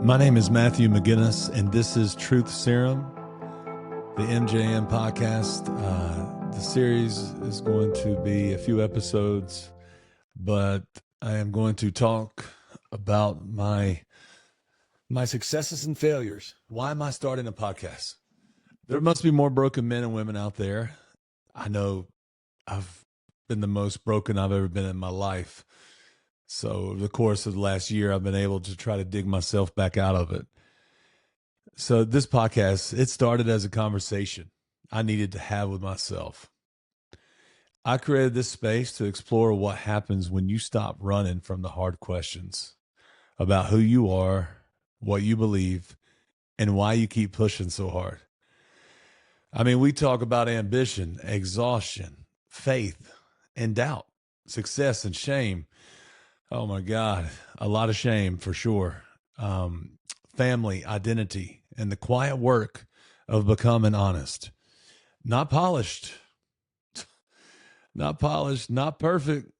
My name is Matthew McGinnis, and this is Truth Serum, the MJM podcast. The series is going to be a few episodes, but I am going to talk about my successes and failures. Why am I starting a podcast? There must be more broken men and women out there. I know I've been the most broken I've ever been in my life. So over the course of the last year, I've been able to try to dig myself back out of it. So this podcast, it started as a conversation I needed to have with myself. I created this space to explore what happens when you stop running from the hard questions about who you are, what you believe, and why you keep pushing so hard. I mean, we talk about ambition, exhaustion, faith, and doubt, success and shame. Oh my God, a lot of shame for sure. Family, identity, and the quiet work of becoming honest. Not polished, not perfect.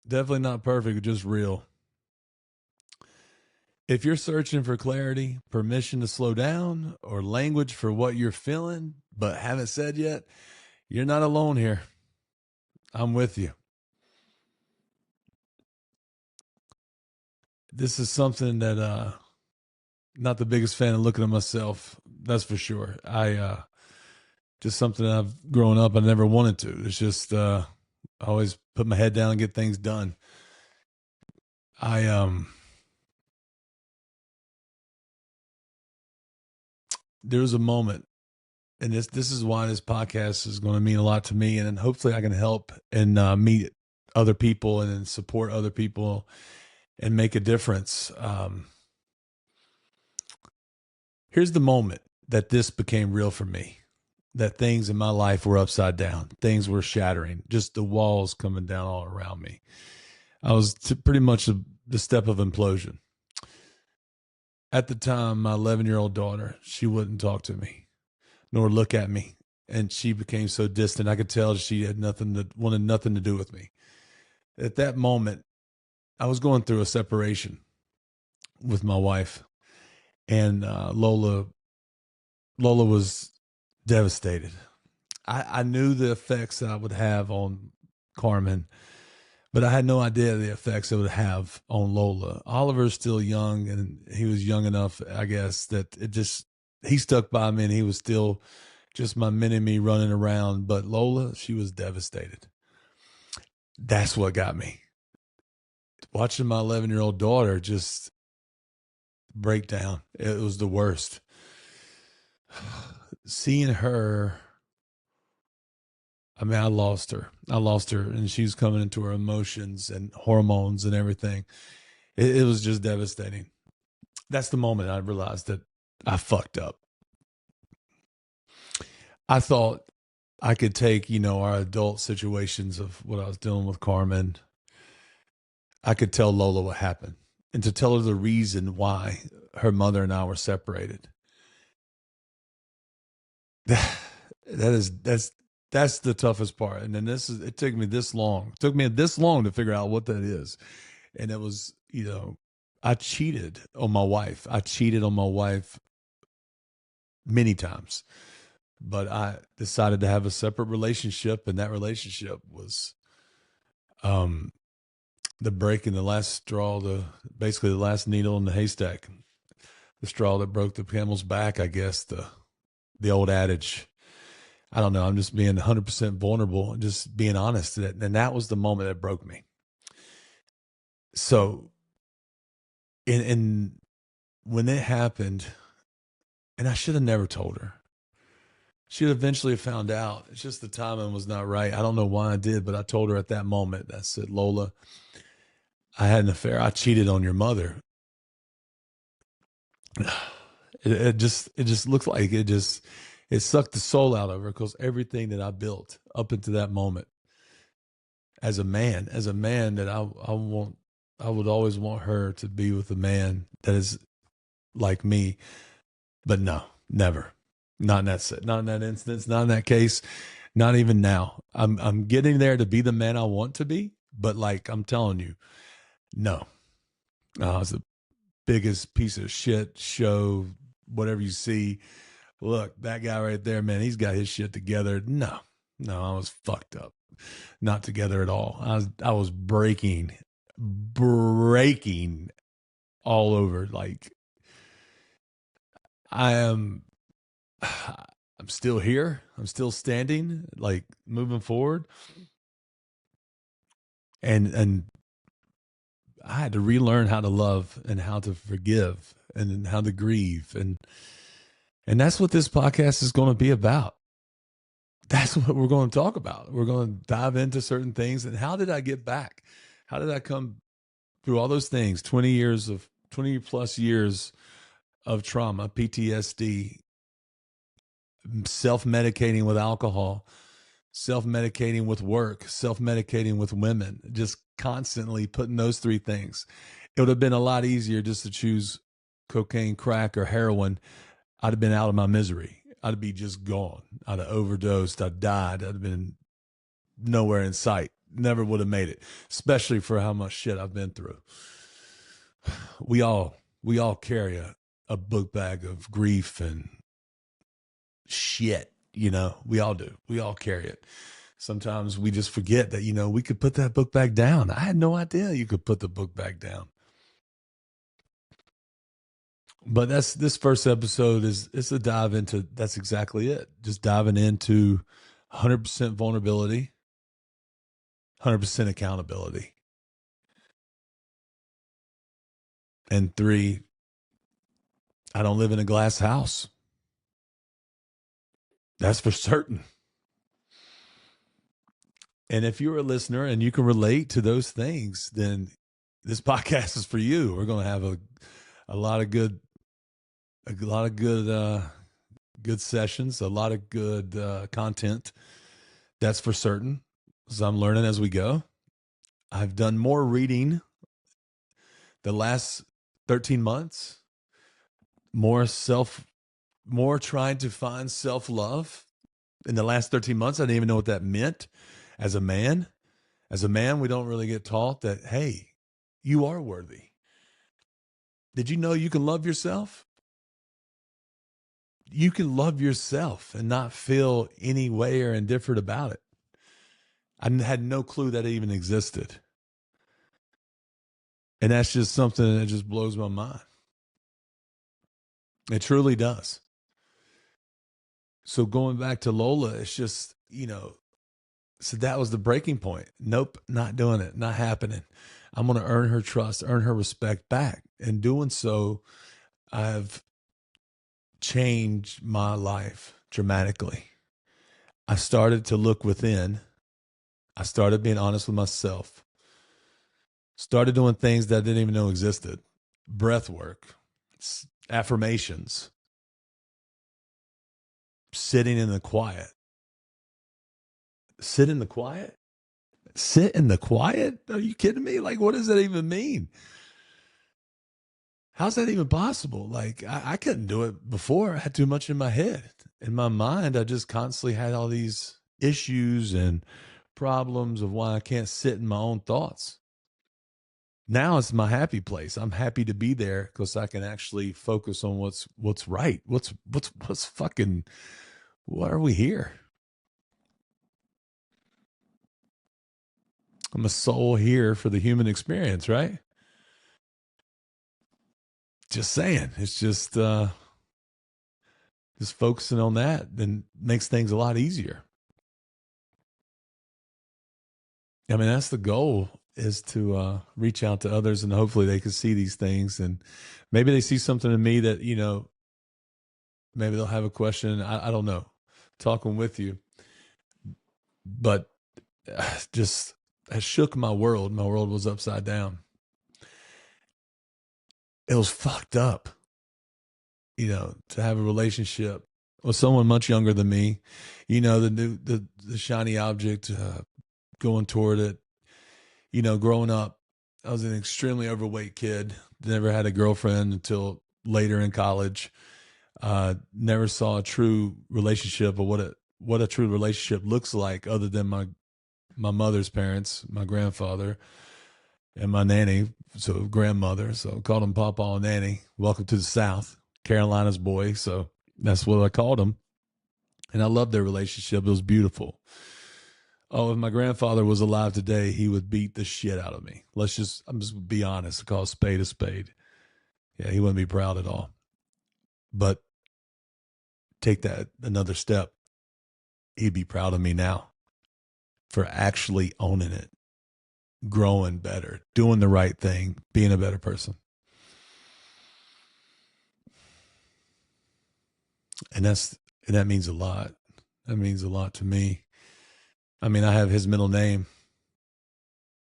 Definitely not perfect, just real. If you're searching for clarity, permission to slow down, or language for what you're feeling but haven't said yet, you're not alone here. I'm with you. This is something that not the biggest fan of looking at myself, that's for sure. Just something I've grown up, I never wanted to. It's just I always put my head down and get things done. There was a moment, and this is why this podcast is going to mean a lot to me, and then hopefully I can help and meet other people and support other people and make a difference. Here's the moment that this became real for me, that things in my life were upside down. Things were shattering, just the walls coming down all around me. I was pretty much the step of implosion. At the time, my 11-year-old daughter, she wouldn't talk to me, nor look at me. And she became so distant, I could tell she had wanted nothing to do with me. At that moment, I was going through a separation with my wife, and Lola was devastated. I knew the effects that I would have on Carmen, but I had no idea the effects it would have on Lola. Oliver's still young, and he was young enough, I guess, that he stuck by me, and he was still just my mini-me running around. But Lola, she was devastated. That's what got me. Watching my 11-year-old daughter just break down. It was the worst. Seeing her, I mean, I lost her, and she was coming into her emotions and hormones and everything. It was just devastating. That's the moment I realized that I fucked up. I thought I could take, our adult situations of what I was dealing with Carmen. I could tell Lola what happened, and to tell her the reason why her mother and I were separated. That's the toughest part. And then it took me this long. It took me this long to figure out what that is. And it was, I cheated on my wife. I cheated on my wife many times, but I decided to have a separate relationship. And that relationship was, the break in the last straw, basically the last needle in the haystack, the straw that broke the camel's back, I guess, the old adage. I don't know. I'm just being 100% vulnerable and just being honest. And that was the moment that broke me. So, when it happened, and I should have never told her. She'd eventually found out. It's just the timing was not right. I don't know why I did, but I told her at that moment. I said, Lola, I had an affair. I cheated on your mother. It just looked like it sucked the soul out of her, because everything that I built up into that moment as a man that I would always want her to be with a man that is like me. But no, never. Not in that instance, not in that case, not even now. I'm getting there to be the man I want to be, but like I'm telling you, no. I was a biggest piece of shit show, whatever you see. Look, that guy right there, man, he's got his shit together. No, I was fucked up. Not together at all. I was breaking all over. Like I am I'm still here. I'm still standing, like moving forward. And I had to relearn how to love and how to forgive and how to grieve. And that's what this podcast is going to be about. That's what we're going to talk about. We're going to dive into certain things. And how did I get back? How did I come through all those things? 20 plus years of trauma, PTSD, self-medicating with alcohol, self-medicating with work, self-medicating with women, just constantly putting those three things. It would have been a lot easier just to choose cocaine, crack, or heroin. I'd have been out of my misery. I'd be just gone. I'd have overdosed. I'd died. I'd have been nowhere in sight. Never would have made it, especially for how much shit I've been through. We all carry a book bag of grief and shit, we all do. We all carry it. Sometimes we just forget that, we could put that book bag down. I had no idea you could put the book bag down. But this first episode it's a dive into, that's exactly it. Just diving into 100% vulnerability, 100% accountability. And 3, I don't live in a glass house. That's for certain. And if you're a listener and you can relate to those things, then this podcast is for you. We're going to have a lot of good sessions, a lot of good content. That's for certain. So I'm learning as we go. I've done more reading the last 13 months, more trying to find self-love in the last 13 months. I didn't even know what that meant as a man. As a man, we don't really get taught that, hey, you are worthy. Did you know you can love yourself? You can love yourself and not feel any way or indifferent about it. I had no clue that it even existed. And that's just something that just blows my mind. It truly does. So going back to Lola, it's just, so that was the breaking point. Nope, not doing it, not happening. I'm going to earn her trust, earn her respect back. In doing so, I've changed my life dramatically. I started to look within. I started being honest with myself. Started doing things that I didn't even know existed. Breath work, affirmations, sitting in the quiet. Sit in the quiet? Sit in the quiet? Are you kidding me? Like, what does that even mean? How's that even possible? Like, I couldn't do it before. I had too much in my head. In my mind, I just constantly had all these issues and problems of why I can't sit in my own thoughts. Now it's my happy place. I'm happy to be there because I can actually focus on what's right. What's fucking, why are we here? I'm a soul here for the human experience, right? Just saying. It's just focusing on that then makes things a lot easier. I mean, that's the goal, is to reach out to others, and hopefully they can see these things, and maybe they see something in me that, maybe they'll have a question. I don't know, talking with you, but just has shook my world. My world was upside down. It was fucked up, to have a relationship with someone much younger than me, the shiny object, going toward it. Growing up, I was an extremely overweight kid. Never had a girlfriend until later in college. Never saw a true relationship, or what a true relationship looks like, other than my mother's parents, my grandfather. and my nanny, so grandmother. So I called him Papa and Nanny. Welcome to the South, Carolina's boy. So that's what I called him. And I loved their relationship. It was beautiful. Oh, if my grandfather was alive today, he would beat the shit out of me. I'm just be honest, call a spade a spade. Yeah, he wouldn't be proud at all. But take that another step. He'd be proud of me now for actually owning it, growing better, doing the right thing, being a better person. And that means a lot. That means a lot to me. I mean, I have his middle name.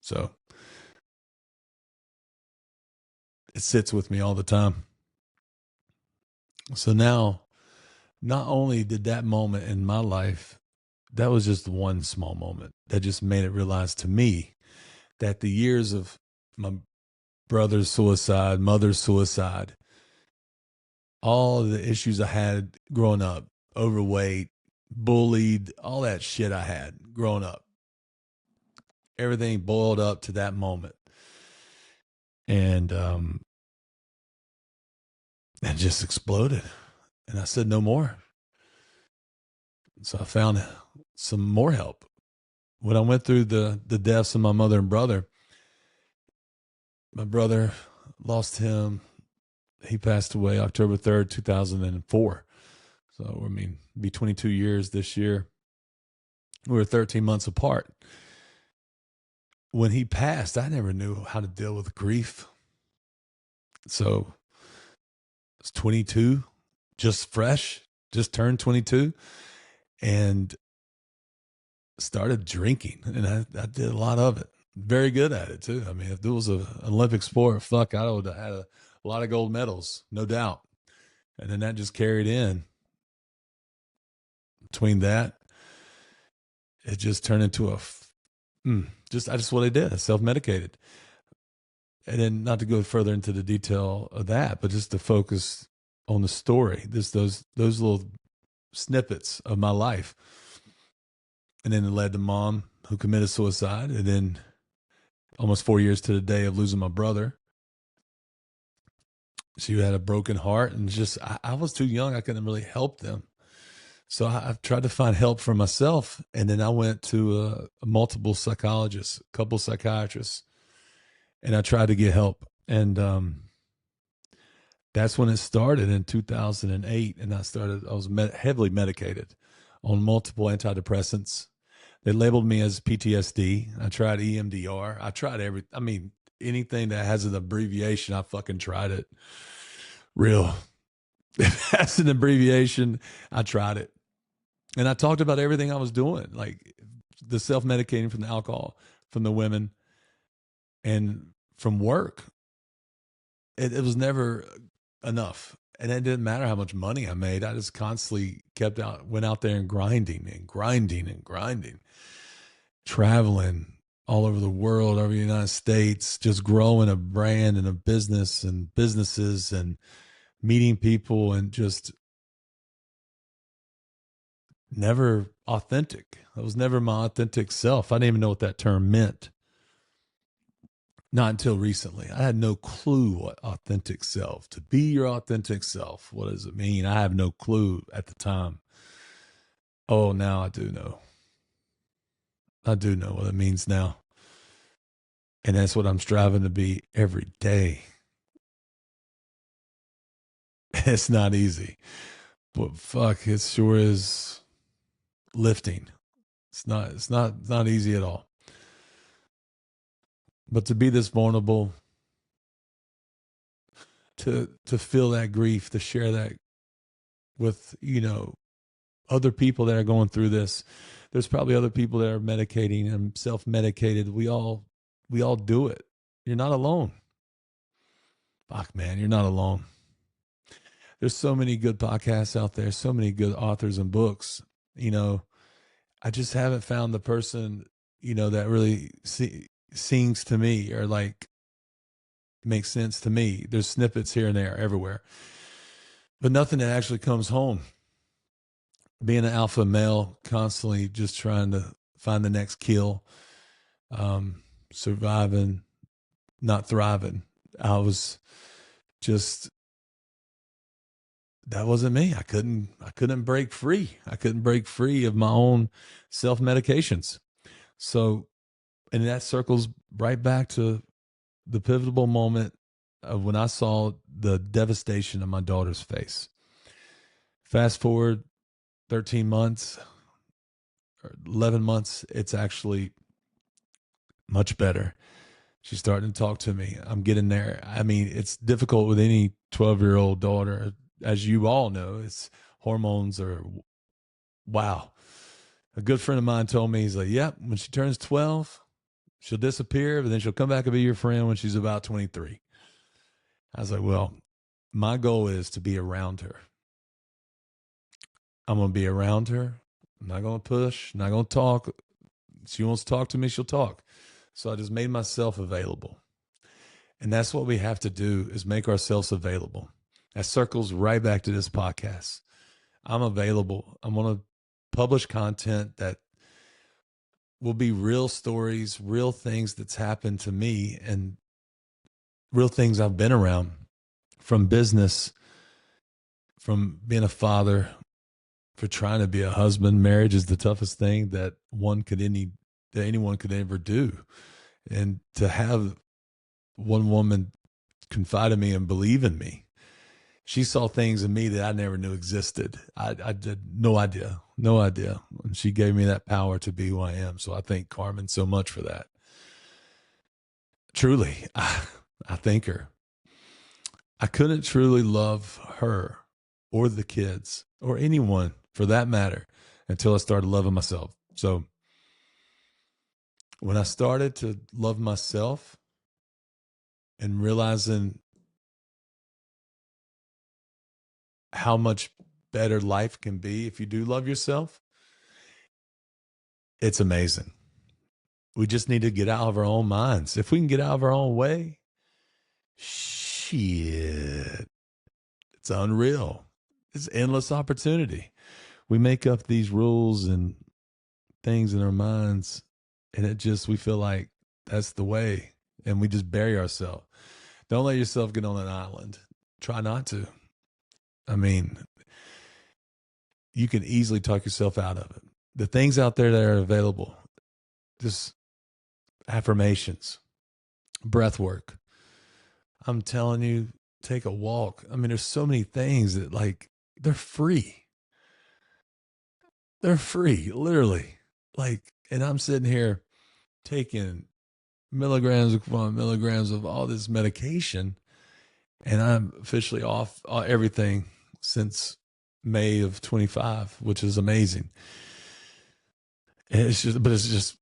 So it sits with me all the time. So now, not only did that moment in my life, that was just one small moment that just made it realize to me that the years of my brother's suicide, mother's suicide, all the issues I had growing up, overweight, bullied, all that shit I had growing up, everything boiled up to that moment. And it just exploded. And I said, no more. So I found some more help. When I went through the deaths of my mother and brother, my brother lost him. He passed away October 3rd, 2004. So, I mean, be 22 years this year. We were 13 months apart. When he passed, I never knew how to deal with grief. So, I was 22, just fresh, just turned 22, and started drinking. And I did a lot of it. Very good at it, too. I mean, if there was an Olympic sport, fuck, I would have had a lot of gold medals, no doubt. And then that just carried in. Between that, it just turned into just what I did. I self-medicated. And then not to go further into the detail of that, but just to focus on the story, those little snippets of my life. And then it led to Mom, who committed suicide. And then almost 4 years to the day of losing my brother. She had a broken heart, and just I was too young. I couldn't really help them. So I've tried to find help for myself. And then I went to a multiple psychologists, a couple psychiatrists, and I tried to get help. And that's when it started in 2008. And I was heavily medicated on multiple antidepressants. They labeled me as PTSD. I tried EMDR. I tried anything that has an abbreviation, I fucking tried it. Real. If it has an abbreviation, I tried it. And I talked about everything I was doing, like the self-medicating from the alcohol, from the women, and from work. It was never enough. And it didn't matter how much money I made. I just constantly went out there and grinding, traveling all over the world, over the United States, just growing a brand and a business and businesses and meeting people, and just never authentic. I was never my authentic self. I didn't even know what that term meant. Not until recently. I had no clue what authentic self, to be your authentic self. What does it mean? I have no clue at the time. Oh, now I do know. I do know what it means now. And that's what I'm striving to be every day. It's not easy, but fuck, it sure is lifting. It's not easy at all. But to be this vulnerable, to feel that grief, to share that with, other people that are going through this. There's probably other people that are medicating and self-medicated. We all do it. You're not alone. Fuck, man, you're not alone. There's so many good podcasts out there, so many good authors and books. I just haven't found the person, that really sings to me or like makes sense to me. There's snippets here and there everywhere, but nothing that actually comes home. Being an alpha male, constantly just trying to find the next kill, surviving, not thriving. I was just, that wasn't me. I couldn't break free. I couldn't break free of my own self-medications. So, and that circles right back to the pivotal moment of when I saw the devastation on my daughter's face. Fast forward 13 months or 11 months, it's actually much better. She's starting to talk to me. I'm getting there. I mean, it's difficult with any 12-year-old daughter. As you all know, it's hormones are, wow. A good friend of mine told me, he's like, yep, when she turns 12, she'll disappear, but then she'll come back and be your friend when she's about 23. I was like, well, my goal is to be around her. I'm going to be around her. I'm not going to push, not going to talk. She wants to talk to me, she'll talk. So I just made myself available. And that's what we have to do, is make ourselves available. That circles right back to this podcast. I'm available. I'm going to publish content that will be real stories, real things that's happened to me, and real things I've been around, from business, from being a father, for trying to be a husband. Marriage is the toughest thing that anyone could ever do. And to have one woman confide in me and believe in me, she saw things in me that I never knew existed. I had no idea. And she gave me that power to be who I am. So I thank Carmen so much for that. Truly, I thank her. I couldn't truly love her or the kids or anyone for that matter until I started loving myself. So when I started to love myself and realizing how much better life can be if you do love yourself, it's amazing. We just need to get out of our own minds. If we can get out of our own way, shit, it's unreal. It's endless opportunity. We make up these rules and things in our minds, and we feel like that's the way, and we just bury ourselves. Don't let yourself get on an island. Try not to. I mean, you can easily talk yourself out of it. The things out there that are available, just affirmations, breath work. I'm telling you, take a walk. I mean, there's so many things that, like, they're free. They're free, literally. Like, and I'm sitting here taking milligrams upon milligrams of all this medication, and I'm officially off everything since May of 25, which is amazing. And it's just,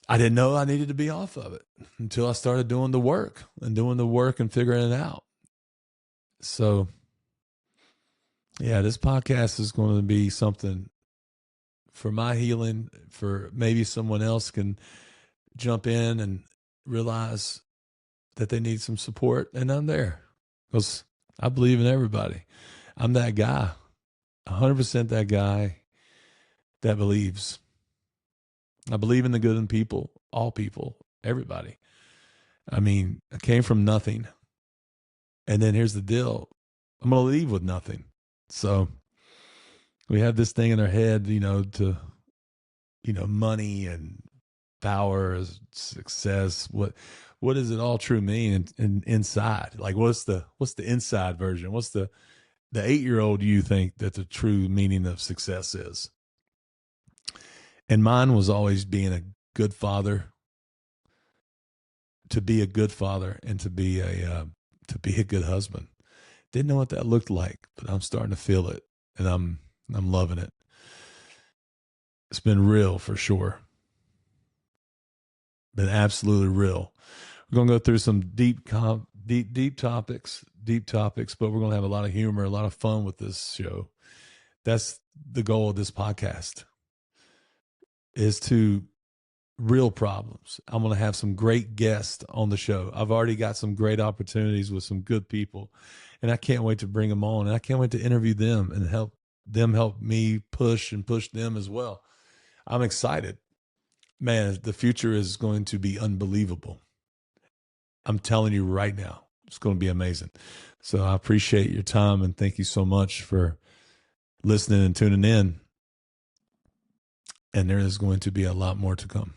I didn't know I needed to be off of it until I started doing the work and figuring it out. So, yeah, this podcast is going to be something for my healing, for maybe someone else can jump in and realize that they need some support, and I'm there because I believe in everybody. I'm that guy, 100% that guy that believes. I believe in the good in people, all people, everybody. I mean, I came from nothing. And then here's the deal. I'm going to leave with nothing. So we have this thing in our head, money and power, success. What does it all true mean inside? Like, what's the inside version? What's the 8-year-old you think that the true meaning of success is? And mine was always being a good father, to be a good father, and to be a good husband. Didn't know what that looked like, but I'm starting to feel it, and I'm loving it. It's been real for sure. Been absolutely real. We're going to go through some deep topics, but we're going to have a lot of humor, a lot of fun with this show. That's the goal of this podcast, is to real problems. I'm going to have some great guests on the show. I've already got some great opportunities with some good people, and I can't wait to bring them on. And I can't wait to interview them and help me push them as well. I'm excited. Man, the future is going to be unbelievable. I'm telling you right now, it's going to be amazing. So I appreciate your time, and thank you so much for listening and tuning in. And there is going to be a lot more to come.